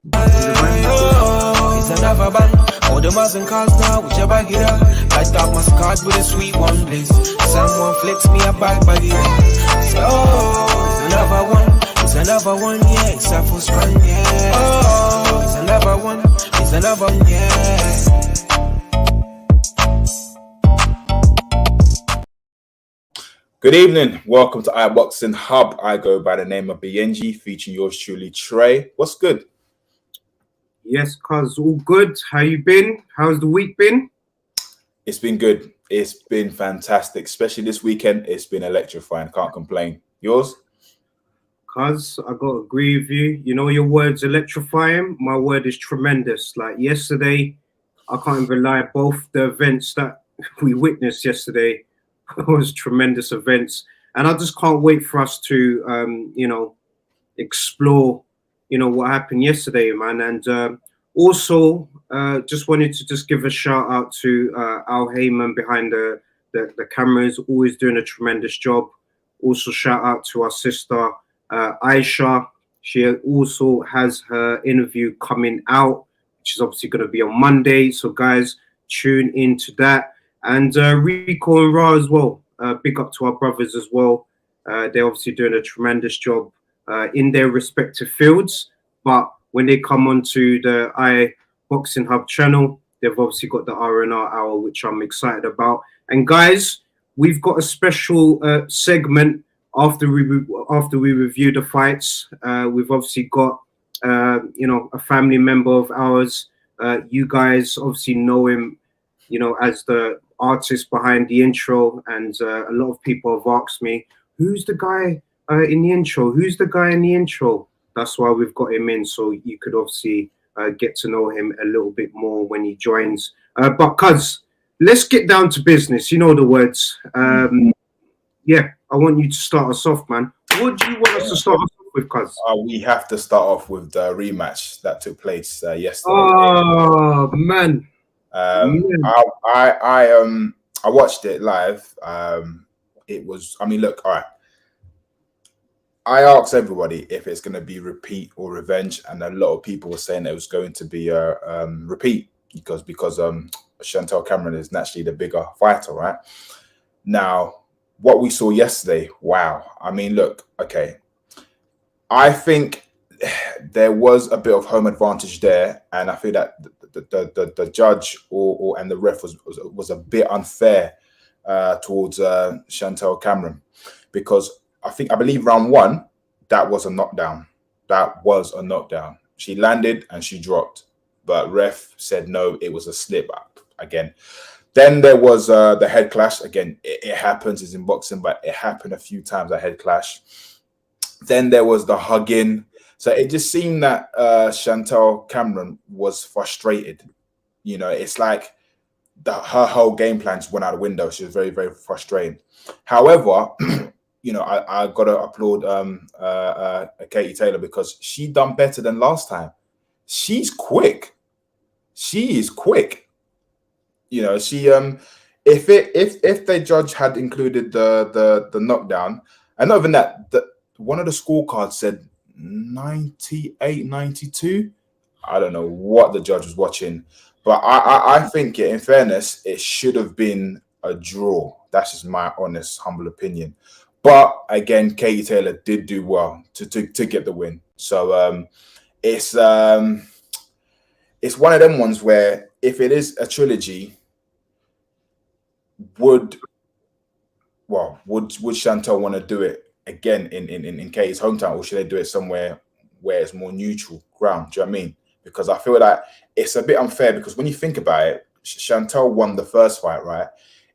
It's another bang. All the Muslim cars now, whichever hit her. Light up my card with a sweet one, please. Someone flips me a bag by the So, it's another one. It's another one, yeah. It's a full strong, yeah. Oh, it's another one. It's another one, yeah. Good evening. Welcome to iBoxingHub. I go by the name of BNG, featuring yours truly, Trey. What's good? Yes, cuz all good. How you been? How's the week been? It's been good. It's been fantastic, especially this weekend. It's been electrifying. Can't complain. Yours? Cuz I gotta agree with you. You know your word's electrifying. My word is tremendous. Like yesterday, I can't even lie. Both the events that we witnessed yesterday was tremendous events, and I just can't wait for us to, explore, what happened yesterday, man. And also, just wanted to just give a shout out to Al Heyman behind the cameras, always doing a tremendous job. Also, shout out to our sister Aisha. She also has her interview coming out, which is obviously going to be on Monday. So, guys, tune into that. And Rico and Ra as well. Big up to our brothers as well. They're obviously doing a tremendous job in their respective fields. But when they come onto the iBoxingHub channel, they've obviously got the RnR Hour, which I'm excited about. And guys, we've got a special segment after we review the fights. We've obviously got a family member of ours. You guys obviously know him, as the artist behind the intro, and a lot of people have asked me, who's the guy in the intro? Who's the guy in the intro? That's why we've got him in, so you could obviously get to know him a little bit more when he joins. But cuz, let's get down to business. You know the words. Yeah, I want you to start us off, man. What do you want us to start us off with, cuz? We have to start off with the rematch that took place yesterday. Oh man. I watched it live. It was, look, all right. I asked everybody if it's going to be repeat or revenge, and a lot of people were saying it was going to be a repeat because Chantel Cameron is naturally the bigger fighter, right? Now, what we saw yesterday, wow. Look, okay. I think there was a bit of home advantage there, and I feel that the judge and the ref was a bit unfair towards Chantel Cameron, because I believe round one, that was a knockdown. She landed and she dropped, but ref said no, it was a slip up again. Then there was the head clash. Again, it happens, it's in boxing, but it happened a few times, a head clash. Then there was the hugging. So it just seemed that Chantel Cameron was frustrated. It's like her whole game plan just went out the window. She was very, very frustrated. However, I got to applaud Katie Taylor, because she done better than last time. She's quick. She is quick. She if the judge had included the knockdown, and not even that, one of the scorecards said 98, 92. I don't know what the judge was watching, but I think, in fairness, it should have been a draw. That's just my honest, humble opinion. But again, Katie Taylor did do well to get the win. So it's one of them ones where, if it is a trilogy, would Chantel want to do it again in Katie's hometown, or should they do it somewhere where it's more neutral ground? Do you know what I mean? Because I feel like it's a bit unfair, because when you think about it, Chantel won the first fight, right?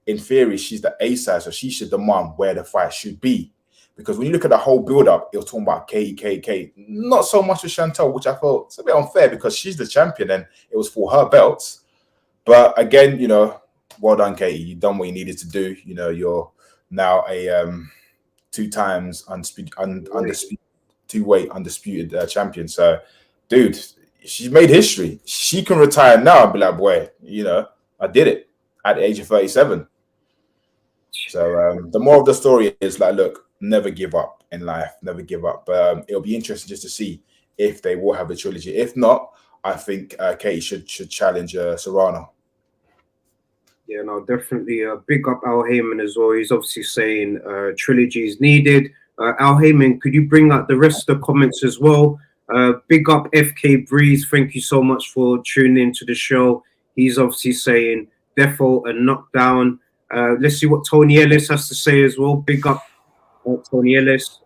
In theory, she's the A side, so she should demand where the fight should be. Because when you look at the whole build-up, it was talking about Katie. Not so much with Chantel, which I felt it's a bit unfair, because she's the champion and it was for her belts. But again, well done, Katie. You've done what you needed to do. You're now a 2 times undisputed, 2-weight undisputed champion. So, dude, she's made history. She can retire now and be like, boy, I did it at the age of 37. So the moral of the story is, like, look, never give up in life. Never give up. But it'll be interesting just to see if they will have a trilogy. If not, I think Katie should challenge Serrano. Yeah, no, definitely. Big up Al Heyman as well. He's obviously saying trilogy is needed. Al Heyman, could you bring up the rest of the comments as well? Big up FK Breeze. Thank you so much for tuning into the show. He's obviously saying defo and knockdown. Let's see what Tony Ellis has to say as well. Big up Tony Ellis.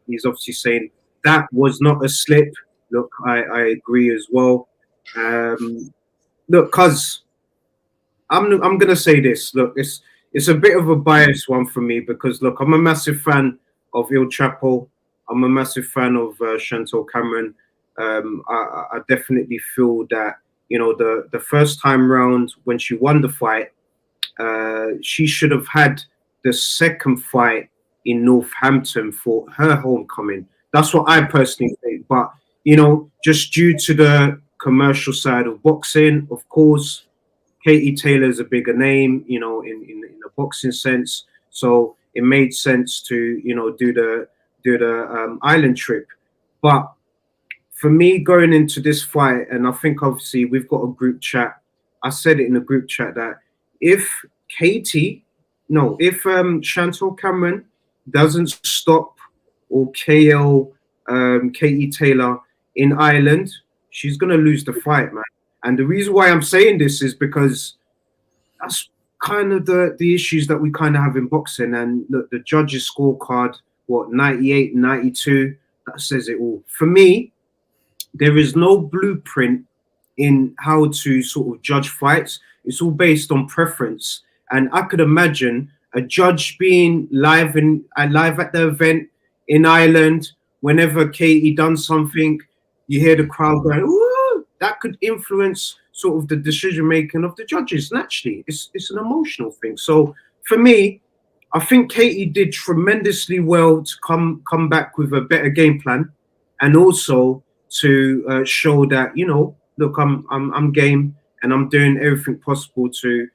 He's obviously saying that was not a slip. Look, I agree as well. Look, cuz I'm gonna say this. Look, it's a bit of a biased one for me because look, I'm a massive fan of Il Chapo. I'm a massive fan of Chantel Cameron. I definitely feel that the first time round when she won the fight, she should have had the second fight in Northampton for her homecoming. That's what I personally think. But just due to the commercial side of boxing, of course. Katie Taylor's a bigger name, in a boxing sense. So it made sense to, do the island trip. But for me, going into this fight, and I think obviously we've got a group chat. I said it in the group chat that if Chantel Cameron doesn't stop or KO Katie Taylor in Ireland, she's gonna lose the fight, man. And the reason why I'm saying this is because that's kind of the issues that we kind of have in boxing. And look, the judges' scorecard, 98, 92, that says it all. For me, there is no blueprint in how to sort of judge fights. It's all based on preference. And I could imagine a judge being live at the event in Ireland, whenever Katie done something, you hear the crowd going, ooh, that could influence sort of the decision making of the judges. Naturally, it's an emotional thing. So for me, I think Katie did tremendously well to come back with a better game plan, and also to show that look, I'm game and I'm doing everything possible to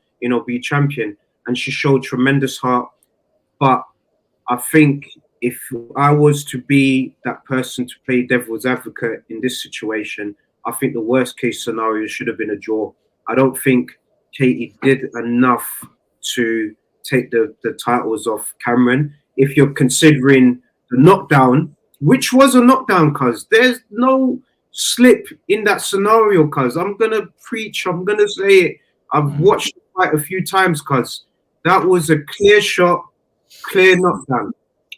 be champion. And she showed tremendous heart. But I think if I was to be that person to play devil's advocate in this situation, I think the worst case scenario should have been a draw. I don't think Katie did enough to take the titles off Cameron. If you're considering the knockdown, which was a knockdown, cuz there's no slip in that scenario, cuz I'm going to preach, I'm going to say it. I've watched the fight a few times, cuz that was a clear shot, clear knockdown.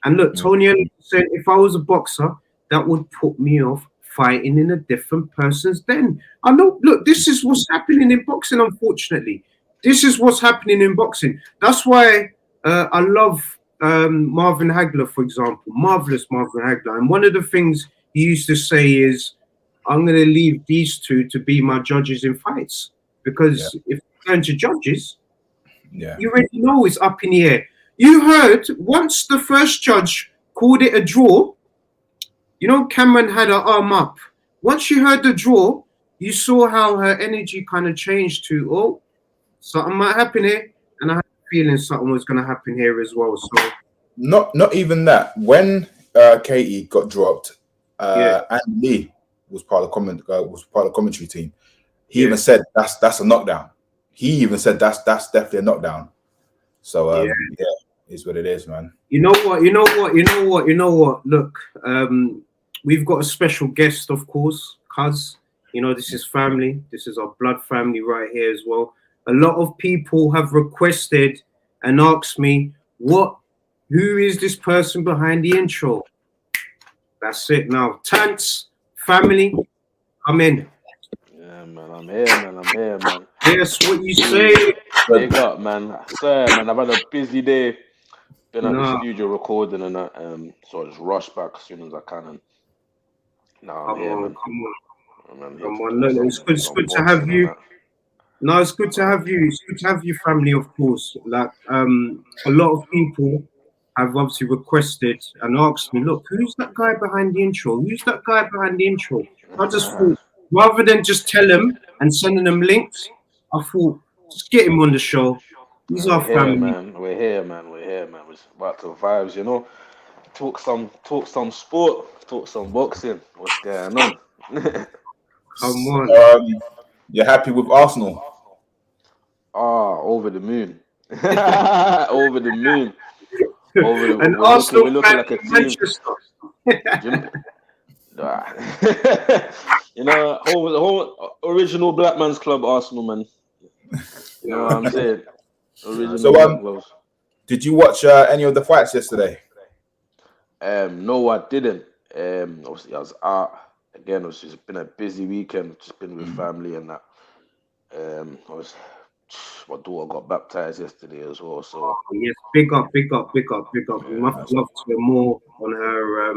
And look, Tony said if I was a boxer, that would put me off fighting in a different person's den. I know, look, this is what's happening in boxing, unfortunately. This is what's happening in boxing. That's why I love Marvin Hagler, for example. Marvelous Marvin Hagler. And one of the things he used to say is, I'm going to leave these two to be my judges in fights. Because if you turn to judges, you already know it's up in the air. You heard, once the first judge called it a draw, Cameron had her arm up. Once you heard the draw, you saw how her energy kind of changed to, something might happen here. And I had a feeling something was going to happen here as well. So Not even that. When Katie got dropped, Andy Lee was part of the commentary team. He even said that's a knockdown. He even said that's definitely a knockdown. So is what it is, man. You know what? Look, we've got a special guest, of course, cuz this is family. This is our blood family right here as well. A lot of people have requested and asked me, who is this person behind the intro? That's it now. Tants, family, I'm in. Yeah, man, I'm here, man. Yes, what you say? Big up, man. Sir, man, I've had a busy day. Been at the studio recording and that, so I just rush back as soon as I can. And I'm here, man. Come on. Look, it's good to have you. No, it's good to have you. It's good to have your family, of course. Like, a lot of people have obviously requested and asked me, look, who's that guy behind the intro? Who's that guy behind the intro? I just thought, rather than just tell them and sending them links, I thought, just get him on the show. He's our family. Man. We're here, man. We're about to vibes, talk some sport, talk some boxing. What's going on? Come on. You're happy with Arsenal? Over the moon. Over the moon. An We're Arsenal looking fan like a in team. Manchester. You know, the whole original Black Man's Club, Arsenal, man. You know what I'm saying? Original So, Black Clubs. did you watch any of the fights yesterday? No, I didn't. Obviously, I was out again. It's just been a busy weekend. Just been with family and that. My daughter got baptized yesterday as well. So Yes, big up. We must love to hear more on her,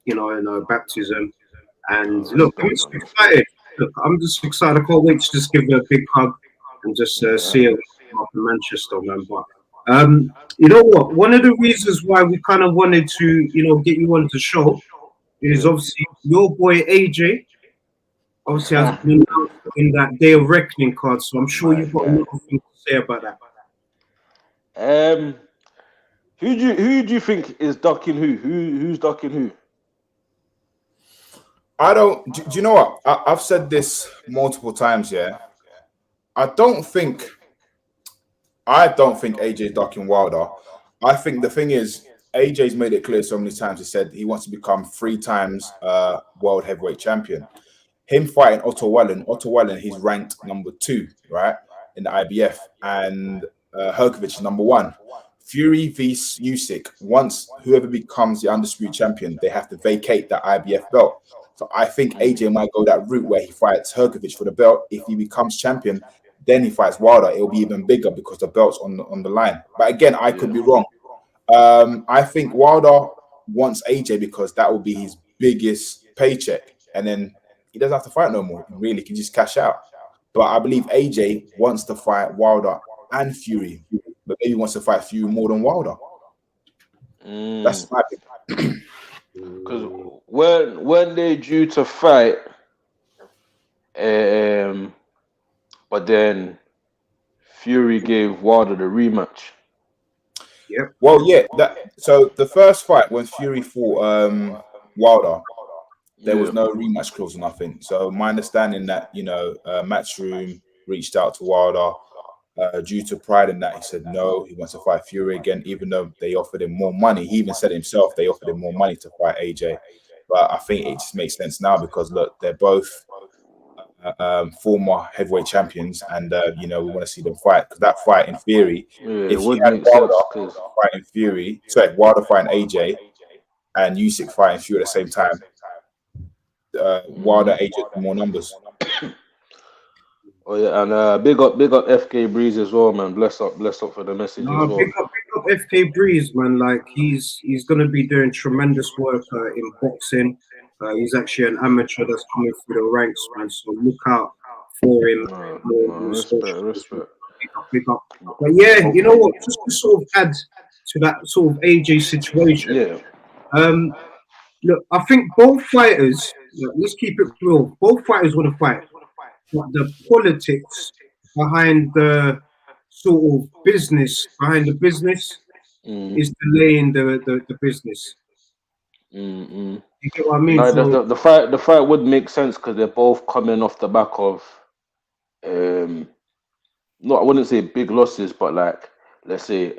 in her baptism. And look, I'm just excited. Look, I'm just excited. I can't wait to just give her a big hug and just see her up in Manchester, man. But you know what? One of the reasons why we kind of wanted to, get you on the show is obviously your boy AJ. Obviously, has been in that day of reckoning card, so I'm sure you've got a lot of things to say about that. Who do you think is ducking who? Who's ducking who? I don't. Do you know what? I've said this multiple times. Yeah, I don't think AJ's ducking Wilder. I think the thing is, AJ's made it clear so many times. He said he wants to become 3 times world heavyweight champion. Him fighting Otto Wallin, he's ranked number 2, right, in the IBF, and Herkovich is number 1. Fury v Usyk. Once whoever becomes the undisputed champion, they have to vacate that IBF belt. So I think AJ might go that route where he fights Herkovich for the belt. If he becomes champion, then he fights Wilder. It'll be even bigger because the belt's on the line. But again, I could be wrong. I think Wilder wants AJ because that will be his biggest paycheck, and then he doesn't have to fight no more. Really, he can just cash out. But I believe AJ wants to fight Wilder and Fury, but maybe wants to fight Fury more than Wilder. That's my opinion. Because when they due to fight, but then Fury gave Wilder the rematch. Yep. Well, yeah. So the first fight when Fury fought Wilder, there was no rematch clause or nothing. So my understanding that Matchroom reached out to Wilder due to pride in that. He said no, he wants to fight Fury again, even though they offered him more money. He even said himself they offered him more money to fight AJ. But I think it just makes sense now because look, they're both former heavyweight champions, and we want to see them fight because that fight in theory, if you had Wilder fighting Fury, Wilder fighting AJ and Usyk fighting Fury at the same time, Wilder AJ more numbers. Oh yeah, and big up FK Breeze as well, man. Bless up for the message as well. Big up FK Breeze, man. Like he's gonna be doing tremendous work in boxing. He's actually an amateur that's coming through the ranks, man. So look out for him. Respect. Big up. But yeah, you know what? Just to sort of add to that sort of AJ situation. Yeah. Look, I think both fighters. Let's keep it real. Both fighters want to fight. But the politics behind the sort of business, is delaying the business. You get what I mean? No, the fight would make sense because they're both coming off the back of, no, I wouldn't say big losses, but like let's say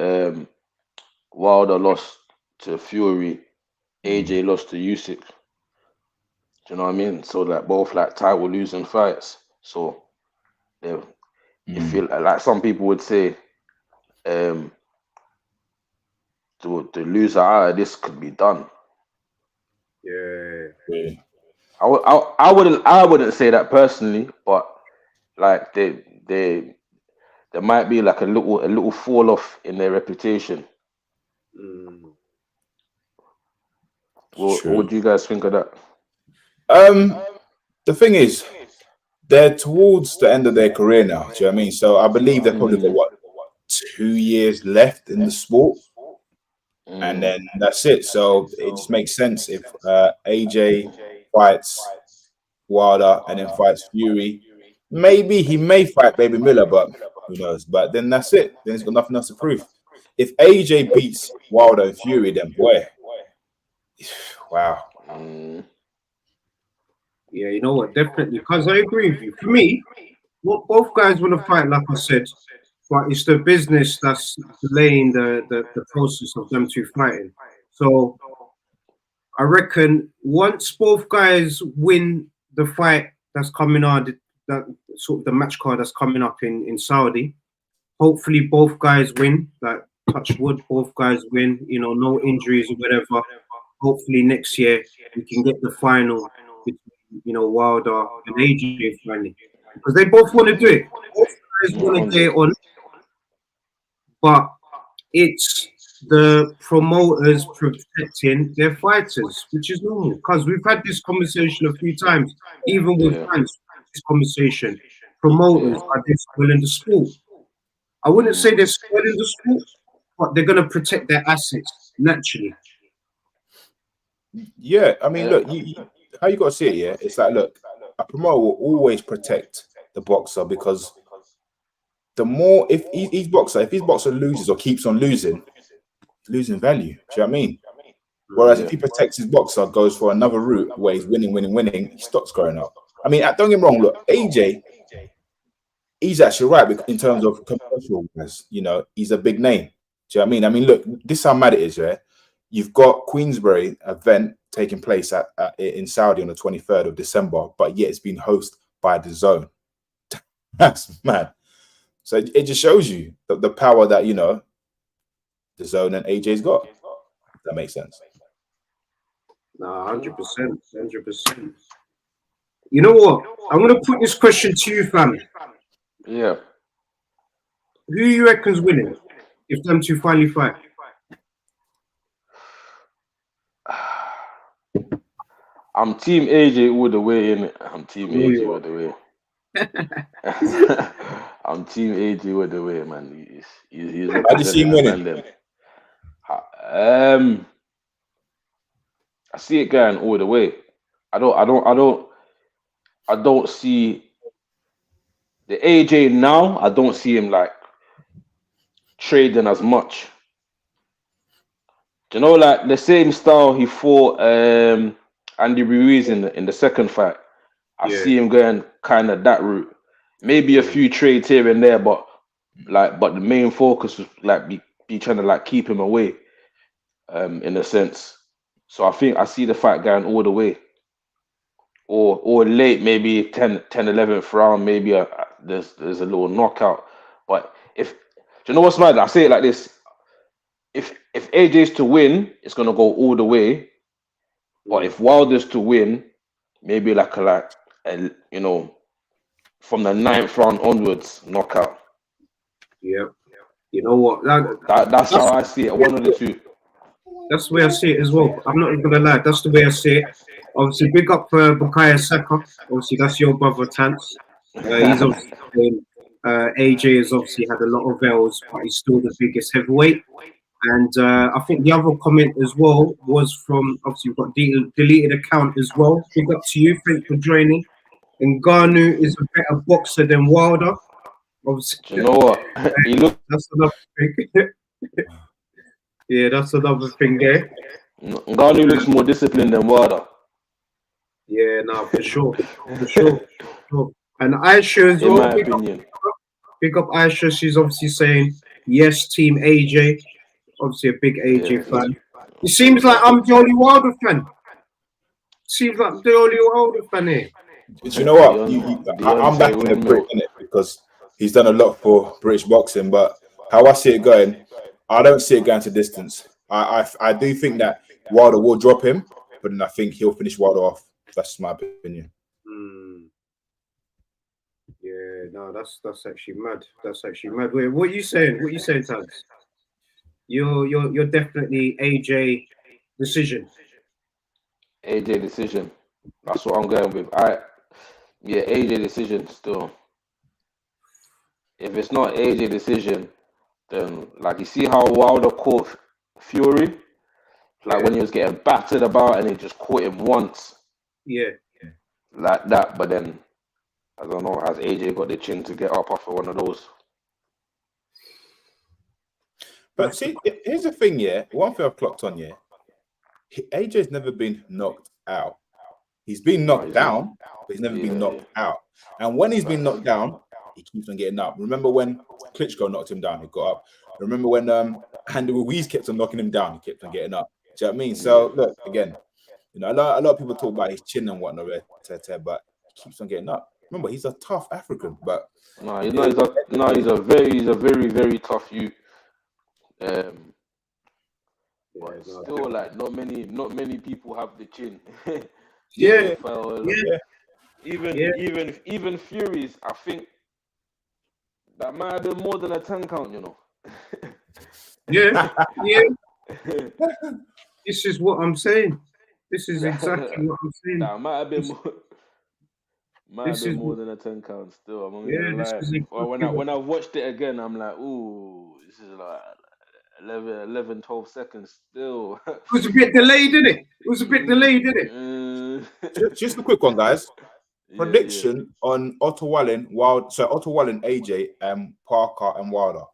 Wilder lost to Fury, AJ lost to Usyk. Do you know what I mean? So like both like title losing fights. So if you like some people would say, to lose out of this could be done. Yeah. I wouldn't say that personally, but like there might be like a little fall off in their reputation. What do you guys think of that? The thing is, they're towards the end of their career now. Do you know what I mean? So I believe they've probably got 2 years left in the sport, and then that's it. So it just makes sense if AJ fights Wilder and then fights Fury. Maybe he may fight Baby Miller, but who knows? But then that's it. Then he's got nothing else to prove. if AJ beats Wilder and Fury, then boy, wow. Yeah, you know what? Definitely, because I agree with you. For me, what both guys want to fight, like I said, but it's the business that's delaying the process of them two fighting. So I reckon once both guys win the fight that's coming on, that sort of the match card that's coming up in Saudi, hopefully both guys win. Like touch wood, both guys win. You know, no injuries or whatever. Hopefully next year we can get the final between, you know, Wilder and AJ finally, because they both want to do it. Both guys want to get it on, but it's the promoters protecting their fighters, which is normal. Because we've had this conversation a few times, even with fans. This conversation, promoters are spoiling the sport. I wouldn't say they're spoiling the sport, but they're going to protect their assets naturally. Yeah, I mean, look, how you got to see it, yeah? It's like, look, a promoter will always protect the boxer, because the more, if his boxer loses or keeps on losing value. Do you know what I mean? Whereas if he protects his boxer, goes for another route where he's winning, he stops growing up. I mean, don't get me wrong, look, AJ, he's actually right in terms of commercial, you know, he's a big name. Do you know what I mean? I mean, look, this is how mad it is, yeah? You've got Queensberry event taking place in Saudi on the 23rd of December, but yet it's been hosted by the Zone. That's mad. So it just shows you the power that, you know, the Zone and AJ's got. That makes sense. Nah, 100%, 100%. You know what? I'm gonna put this question to you, fam. Yeah. Who you reckon's winning if them two finally fight? I'm Team AJ all the way, innit? I'm Team AJ all the way. I'm Team AJ all the way, man. He's I just see him winning. I see it going all the way. I don't see the AJ now. I don't see him like trading as much. Do you know, like the same style he fought Andy Ruiz in the second fight? I see him going kind of that route. Maybe a few trades here and there, but the main focus was like be trying to like keep him away, in a sense. So I think I see the fight going all the way, or late, maybe 10, 11th round, maybe there's a little knockout. But do you know what's mad? I say it like this: if AJ's to win, it's gonna go all the way. But if Wilder's to win, maybe like you know, from the 9th round onwards, knockout. Yeah. You know what? That's how I see it. One of the two. That's the way I see it as well. I'm not even gonna lie. That's the way I see it. Obviously, big up Bukayo Saka. Obviously, that's your brother Tance. He's obviously AJ has obviously had a lot of L's, but he's still the biggest heavyweight. And I think the other comment as well was from, obviously, we've got deleted account as well. Big up to you. Thanks for joining. And Ngannou is a better boxer than Wilder. Obviously, do you know what? That's another thing. Yeah, that's another thing there. Ngannou looks more disciplined than Wilder. Yeah, no, for sure. For sure. And Aisha as well. In my opinion. Big up Aisha. She's obviously saying, yes, Team AJ. Obviously a big AJ fan. It seems like I'm the only Wilder fan. Seems like I'm the only Wilder fan here. Do you know what? I'm back in the Brit, innit, because he's done a lot for British boxing, but how I see it going, I don't see it going to distance. I do think that Wilder will drop him, but then I think he'll finish Wilder off. That's my opinion. Yeah, no, that's actually mad. That's actually mad. Wait, what are you saying? What are you saying, Taz? You're definitely AJ decision. AJ decision. That's what I'm going with. AJ decision still. If it's not AJ decision, then like you see how Wilder caught Fury, like when he was getting battered about and he just caught him once. Yeah. Like that, but then I don't know, has AJ got the chin to get up off of one of those? But see, here's the thing, yeah. One thing I've clocked on, yeah. AJ's never been knocked out. He's been knocked down, but he's never been knocked out. And when he's been knocked down, he keeps on getting up. Remember when Klitschko knocked him down, he got up. Remember when Andy Ruiz kept on knocking him down, he kept on getting up. Do you know what I mean? So look, again, you know, a lot of people talk about his chin and whatnot, but he keeps on getting up. Remember, he's a tough African, but he's a very, very tough youth. But still, like, not many people have the chin. Yeah. Even Furies, I think that might have been more than a 10 count, you know. Yeah. This is what I'm saying. This is exactly what I'm saying. That might have been more than a 10 count still. I'm when I watched it again, I'm like, ooh, this is like 11, 12 seconds still. It was a bit delayed, didn't it? Just a quick one, guys. Prediction on Otto Wallin, AJ, Parker, and Wilder.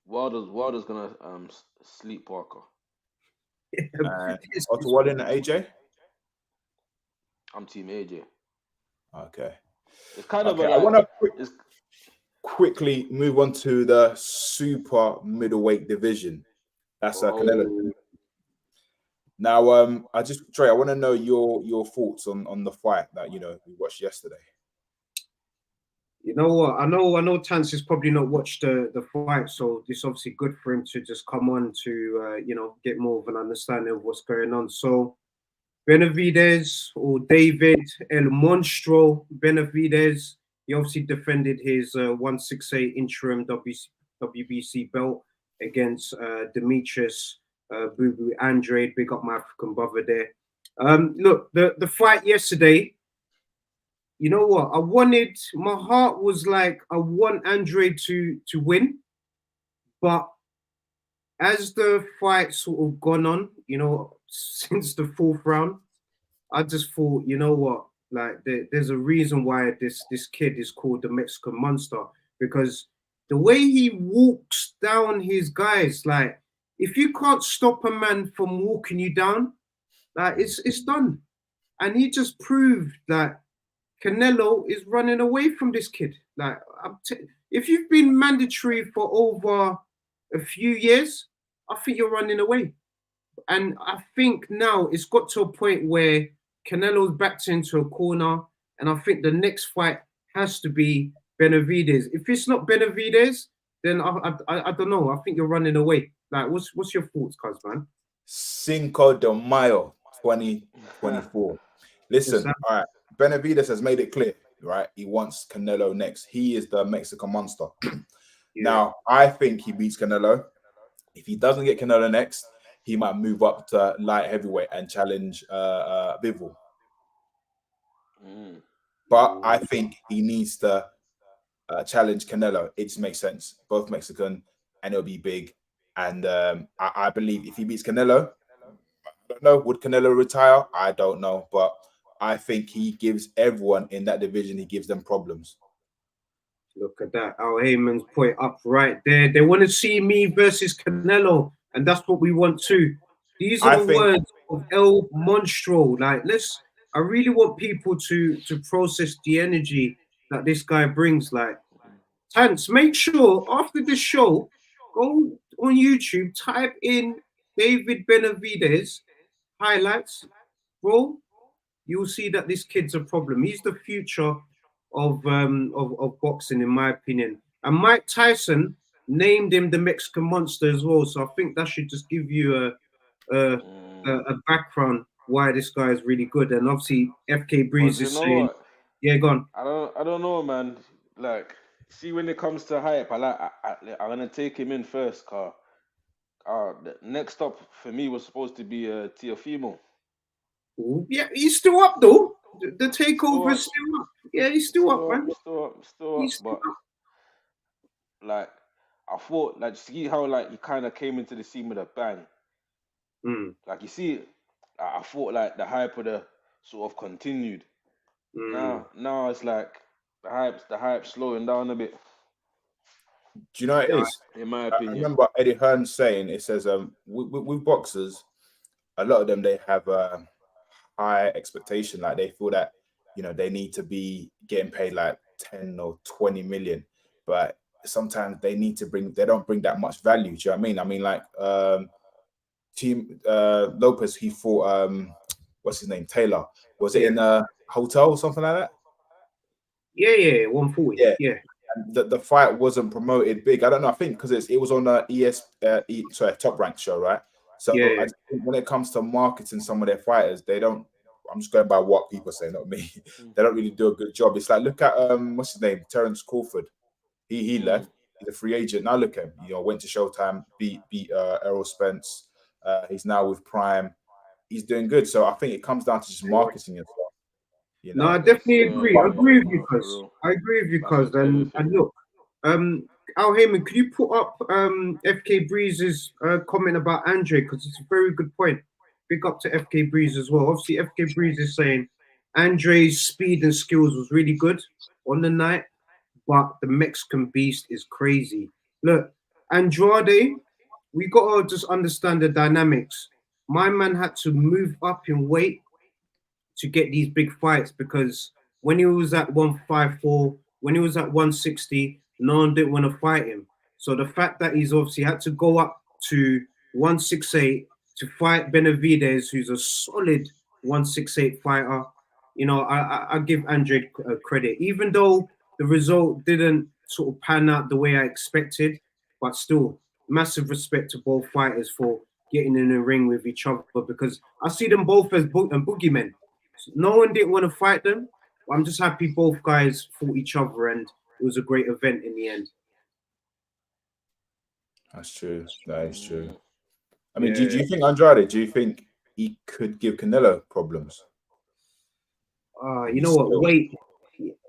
Wilder's gonna sleep Parker. Otto Wallin and AJ. I'm team AJ. Okay. It's kind of. I want to quickly move on to the super middleweight division. That's Canelo. Now, Trey, I want to know your thoughts on the fight that we watched yesterday. You know what? I know Tance has probably not watched the fight, so it's obviously good for him to just come on to get more of an understanding of what's going on. So Benavidez, or David El Monstro Benavidez, he obviously defended his 168 interim WBC belt against Demetrius Boo Andrade. Big up my African brother there. Look, the fight yesterday, you know what? My heart was like, I want Andrade to win. But as the fight sort of gone on, since the fourth round, I just thought, you know what? Like, there's a reason why this kid is called the Mexican Monster, because the way he walks down his guys, like, if you can't stop a man from walking you down, like, it's done. And he just proved that Canelo is running away from this kid. Like, if you've been mandatory for over a few years, I think you're running away. And I think now it's got to a point where Canelo's backed into a corner, and I think the next fight has to be Benavidez. If it's not Benavidez, then I don't know. I think you're running away. Like, what's your thoughts, cuz, man? Cinco de Mayo 2024. Listen, all right. Benavidez has made it clear, right? He wants Canelo next. He is the Mexican Monster. Now, I think he beats Canelo. If he doesn't get Canelo next, he might move up to light heavyweight and challenge Bivol. But I think he needs to challenge Canelo. It just makes sense. Both Mexican, and it'll be big. And I believe if he beats Canelo, I don't know, would Canelo retire? I don't know. But I think he gives everyone in that division, he gives them problems. Look at that. Al Heyman's put it up right there. They want to see me versus Canelo, and that's what we want too. These are the words of El Monstro. Like, I really want people to process the energy that this guy brings. Like, Tance, make sure after the show, go on YouTube, type in David Benavidez highlights, bro. You'll see that this kid's a problem. He's the future of boxing, in my opinion. And Mike Tyson named him the Mexican Monster as well. So I think that should just give you a background why this guy is really good. And obviously, FK Breeze is saying, yeah, go on. I don't know, man. Like, see, when it comes to hype, I'm gonna take him in first, car. The next up for me was supposed to be Teofimo. Yeah, he's still up though. The takeover is still up. Yeah, he's still up, man. Still up. Like, I thought, like, see how, like, he kind of came into the scene with a bang. Like, you see, I thought, like, the hype would have sort of continued. Now it's like the hype's slowing down a bit. Do you know what it is? In my I opinion. remember Eddie Hearn saying, it says, with boxers, a lot of them, they have a high expectation. Like they feel that, they need to be getting paid like 10 or 20 million. But sometimes they don't bring that much value. Do you know what I mean? I mean, like Team Lopez, he fought, what's his name? Taylor. Was it in a hotel or something like that? Yeah, 140. Yeah. The fight wasn't promoted big. I don't know. I think because it was on a Top Rank show, right? So I just think when it comes to marketing some of their fighters, they don't. I'm just going by what people say, not me. They don't really do a good job. It's like, look at what's his name, Terence Crawford. He left. He's a free agent. Now look at him. Went to Showtime, beat Errol Spence. He's now with Prime. He's doing good. So I think it comes down to just marketing and stuff. No, I definitely agree. I agree with you, cuz. And look, Al Heyman, could you put up FK Breeze's comment about Andre? Because it's a very good point. Big up to FK Breeze as well. Obviously, FK Breeze is saying Andre's speed and skills was really good on the night, but the Mexican beast is crazy. Look, Andrade, we got to just understand the dynamics. My man had to move up in weight to get these big fights because when he was at 154, when he was at 160, no one didn't want to fight him. So the fact that he's obviously had to go up to 168 to fight Benavidez, who's a solid 168 fighter, I give Andre credit, even though the result didn't sort of pan out the way I expected, but still massive respect to both fighters for getting in the ring with each other because I see them both as boogeymen. No one didn't want to fight them. I'm just happy both guys fought each other and it was a great event in the end. That's true. That is true. I mean, do you think Andrade, do you think he could give Canelo problems? You know what? Weight.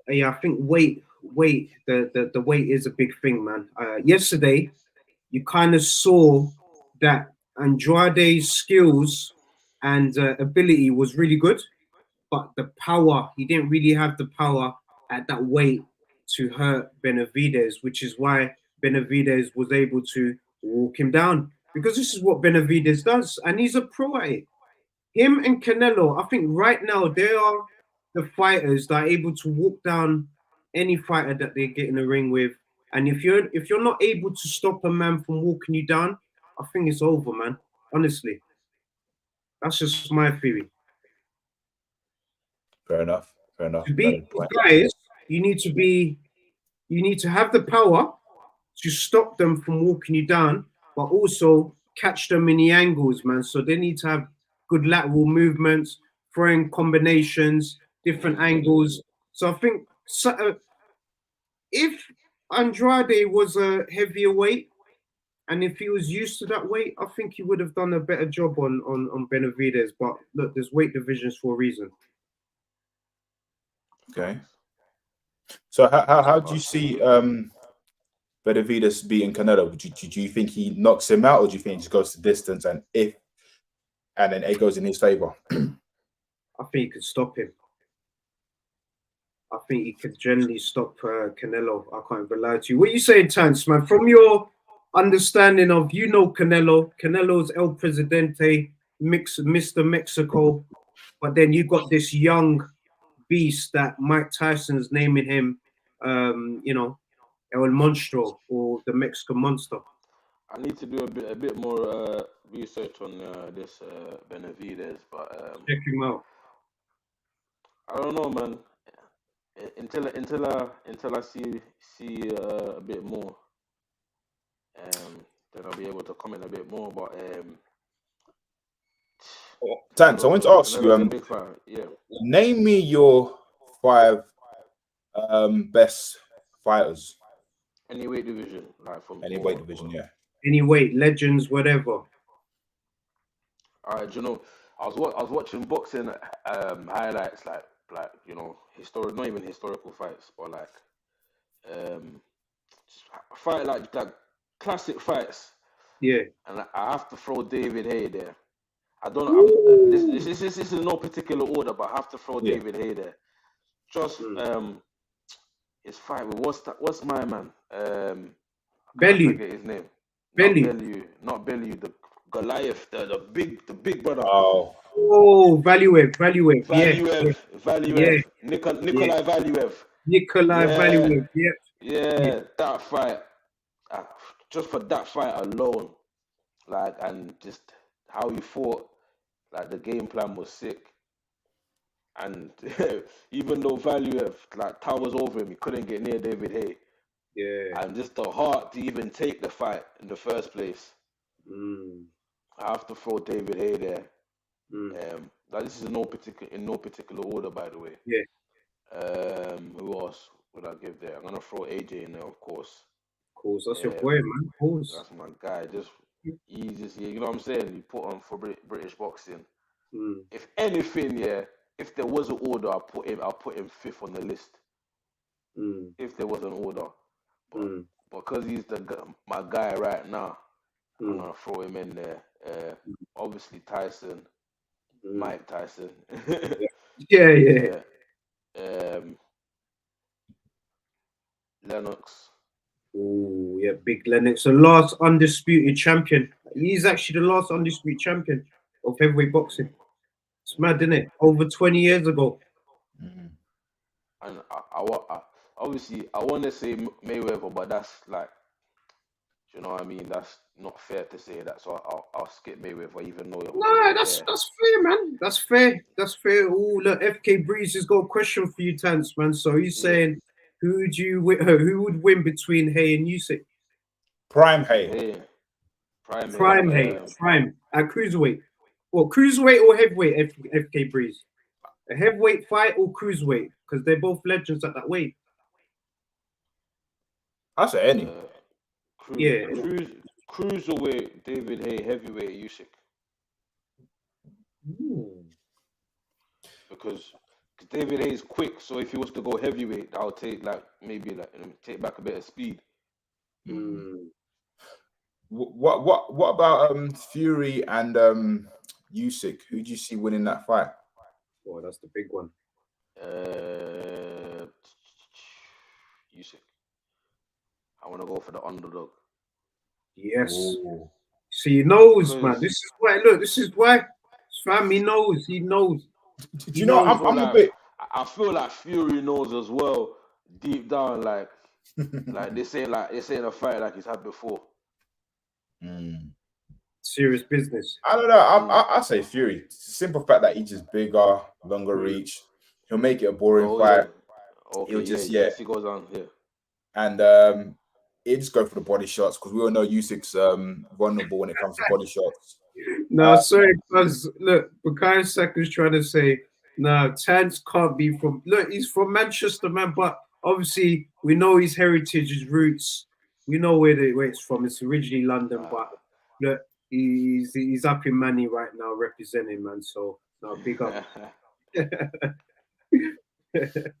Yeah, I think weight. The weight is a big thing, man. Yesterday, you kind of saw that Andrade's skills and ability was really good. But the power, he didn't really have the power at that weight to hurt Benavidez, which is why Benavidez was able to walk him down. Because this is what Benavidez does, and he's a pro at it. Him and Canelo, I think right now they are the fighters that are able to walk down any fighter that they get in the ring with. And if you're not able to stop a man from walking you down, I think it's over, man. Honestly, that's just my theory. Fair enough. To beat guys, you need to have the power to stop them from walking you down, but also catch them in the angles, man. So they need to have good lateral movements, throwing combinations, different angles. So I think if Andrade was a heavier weight, and if he was used to that weight, I think he would have done a better job on Benavidez. But look, there's weight divisions for a reason. Okay. So how do you see Benavidez beating Canelo? Do you think he knocks him out, or do you think he just goes to distance and then it goes in his favor? I think he could stop him. I think he could generally stop Canelo. I can't even lie to you. What are you saying, Tance, man? From your understanding of, Canelo's El Presidente, Mr. Mexico, but then you got this young beast that Mike Tyson's naming him, El Monstro, or the Mexican Monster. I need to do a bit more research on this Benavidez, but check him out. I don't know, man. Until I see a bit more, then I'll be able to comment a bit more. But Tance, I want to ask you, name me your 5 best fighters. Any weight division, like from any weight division, yeah. Any weight, legends, whatever. All right, I was watching boxing highlights, like not even historical fights, but like fight like classic fights. Yeah. And I have to throw David Haye there. I don't know. This is no particular order, but I have to throw David Haye there. Just his fight with what's my man? I Bellew. forget his name. Bellew. Not Bellew. The Goliath, the big brother. Oh, Oh, Valuev. Yeah, Valuev. Nikolai Valuev. Nikolai Yeah, Valuev. Yeah. yeah. That fight, uh, just for that fight alone, like, and just how he fought, like the game plan was sick. And even though Valuev like towers over him, he couldn't get near David Haye. Yeah. And just the heart to even take the fight in the first place. Mm. I have to throw David Haye there. Mm. Like this is in no particular order, by the way. Yeah. Who else would I give there? I'm gonna throw AJ in there, of course. Of course, that's your boy, man. Of course. That's my guy. Just he's just, you know what I'm saying? He put on for British boxing. Mm. If anything, yeah, if there was an order, I'll put him fifth on the list. Mm. If there was an order, but Mm. because he's my guy right now, I'm Mm. gonna throw him in there. Obviously Tyson, Mike Tyson. Yeah. Lennox. Oh, yeah, big Lennox, the last undisputed champion. He's actually the last undisputed champion of heavyweight boxing. It's mad, isn't it? Over 20 years ago. And I obviously I want to say Mayweather, but that's like, you know what I mean? That's not fair to say that, so I'll skip Mayweather, even though. No, that's fair, man. That's fair. Oh, look, FK Breeze has got a question for you, Tance, man. So he's saying, who would win between Hay and Usyk? Prime Haye. Prime Hay. Prime at cruiserweight. Well, cruiserweight or heavyweight, FK Breeze. A heavyweight fight or cruiserweight, because they're both legends at that weight. I say any. Cruiserweight, David Haye. Heavyweight, Usyk. Because David Haye is quick, so if he was to go heavyweight, I'll take take back a bit of speed. What about Fury and Usyk? Who do you see winning that fight? Oh, that's the big one. Usyk. I want to go for the underdog. Yes. Ooh. So he knows, man. This is why. Fam, he knows. He knows. Do you know? I'm a bit. I feel like Fury knows as well, deep down, like this ain't a fight like he's had before. Serious business. I don't know. I say Fury. Simple fact that he's just bigger, longer reach. He'll make it a boring fight. Yeah. Okay, he'll just he goes on here. And he'll just go for the body shots because we all know Usyk's vulnerable when it comes to body shots. No, sorry, because look, Bukayo Saka's trying to say, no, Tance can't be from. Look, he's from Manchester, man. But obviously, we know his heritage, his roots. We know where it's from. It's originally London, but look, he's up in Manny right now representing, man. So no, big up.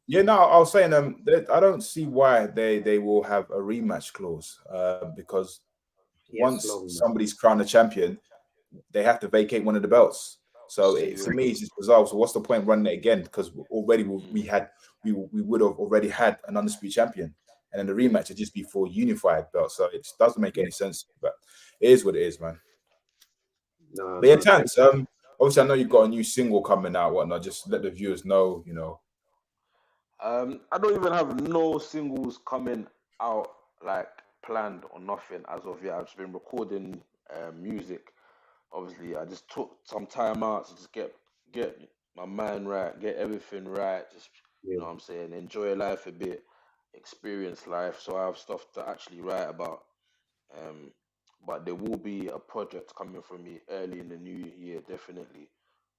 Yeah, no, I was saying I don't see why they will have a rematch clause because once somebody's crowned a champion, they have to vacate one of the belts. So for me, it's just bizarre. So what's the point running it again? Because already we would have already had an undisputed champion, and then the rematch would just be for unified belts. So it just doesn't make any sense. But it is what it is, man. No, but yeah, Tance, obviously I know you've got a new single coming out. Whatnot? Just let the viewers know, you know. I don't even have no singles coming out like planned or nothing as of yet. I've just been recording music. Obviously, I just took some time out to just get my mind right, get everything right. Just you know what I'm saying, enjoy life a bit, experience life. So I have stuff to actually write about. But there will be a project coming from me early in the new year, definitely.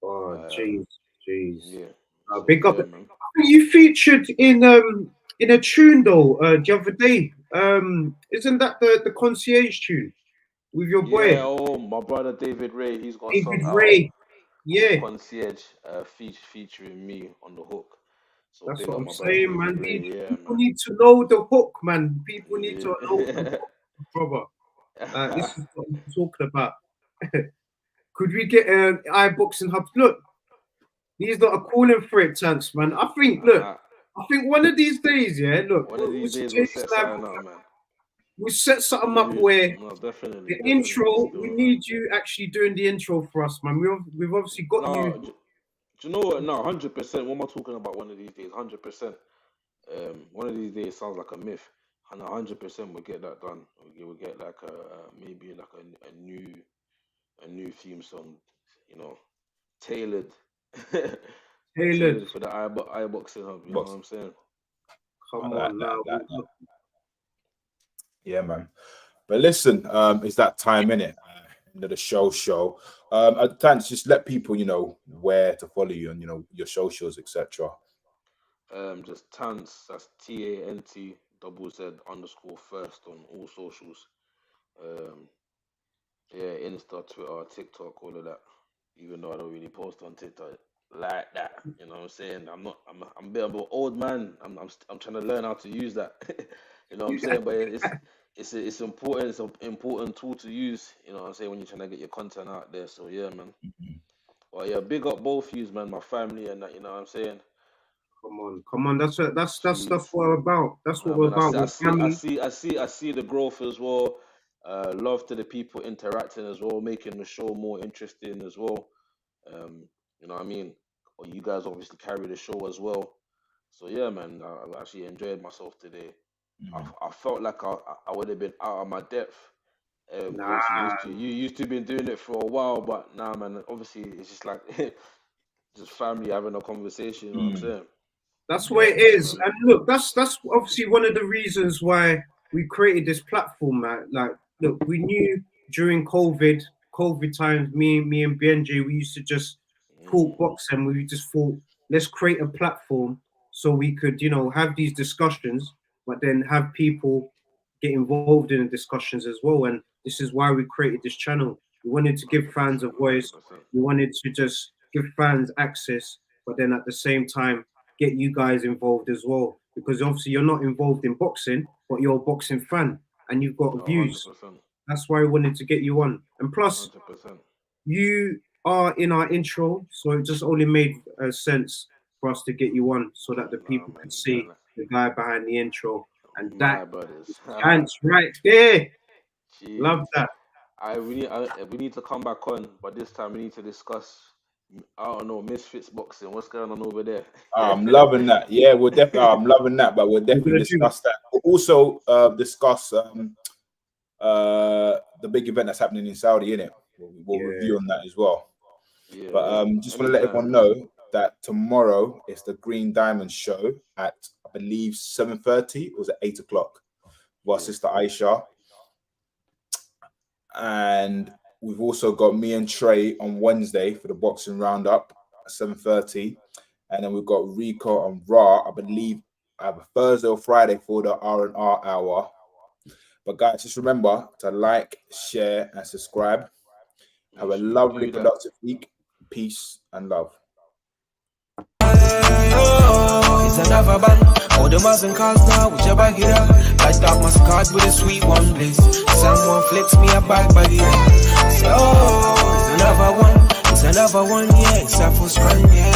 Oh, jeez. Yeah. Big up. You featured in a tune though the other day. Isn't that the concierge tune with your boy? Yeah, my brother David Ray. He's got David Ray. Yeah, concierge featuring me on the hook. So that's what I'm saying, man. People man. need to know the hook, man. People need to know the hook, brother. This is what I'm talking about. Could we get an iBoxingHub? Look, he's not a calling for it, Chance, man. I think one of these days, yeah. Look, one of these days we'll set something up, man. we set something up where No, definitely. the Definitely. intro, we need you actually doing the intro for us, man. We've obviously got No, you. do you know what? No, 100%. What am I talking about? One of these days, 100%. One of these days sounds like a myth, and 100% we'll get that done. We'll get like maybe like a new theme song, you know, tailored, Tailored. for the iBoxing hub. You know what I'm saying? Come Like on that, now. like that. Yeah, man. But listen, it's that time, innit? End of the show. Thanks. Just let people, where to follow you and your socials, etc. Just Tans. That's TANT ZZ_first on all socials. Yeah, Insta, Twitter, TikTok, all of that. Even though I don't really post on TikTok like that, you know what I'm saying? I'm a bit of an old man. I'm trying to learn how to use that. You know what I'm saying? But it's important. It's an important tool to use. You know what I'm saying, when you're trying to get your content out there. So yeah, man. Well, yeah, big up both yous, man. My family and that. You know what I'm saying? Come on. That's what we're about. That's what we're about. I see the growth as well. Love to the people interacting as well, making the show more interesting as well. You know what I mean? Or you guys obviously carry the show as well. So yeah, man, I actually enjoyed myself today. I felt like I would have been out of my depth. You used to been doing it for a while, but now, man, obviously it's just like just family having a conversation. You know what I'm saying? That's where it is. And look, that's obviously one of the reasons why we created this platform, man. Like, look, we knew during COVID times, me and BNJ, we used to just talk boxing. We just thought, let's create a platform so we could, have these discussions, but then have people get involved in the discussions as well. And this is why we created this channel. We wanted to give fans a voice. We wanted to just give fans access, but then at the same time, get you guys involved as well, because obviously you're not involved in boxing, but you're a boxing fan and you've got views. 100%. That's why I wanted to get you on. And plus, 100%. you are in our intro, so it just only made sense for us to get you on so that the people could see the guy behind the intro. And that stands right there. Jeez. Love that. We need to come back on, but this time we need to discuss, I don't know, Misfits boxing. What's going on over there? I'm loving that. Yeah, we're definitely. I'm loving that, but we'll definitely discuss that. We'll also discuss the big event that's happening in Saudi, innit? We'll review on that as well. Yeah, but just want to let everyone know that tomorrow is the Green Diamond show at, I believe, 7:30. Or was it 8 o'clock? With our sister Aisha. And we've also got me and Trey on Wednesday for the boxing roundup at 7:30. And then we've got Rico and Ra, I believe, either Thursday or Friday for the RnR Hour. But guys, just remember to like, share, and subscribe. Have a lovely, productive week. Peace and love. It's another bang. All the Muslim cars now, whichever get up. Light up my card with a sweet one bliss. Someone flicks me a back by the end. So, it's another one, yeah, it's a full strand, yeah.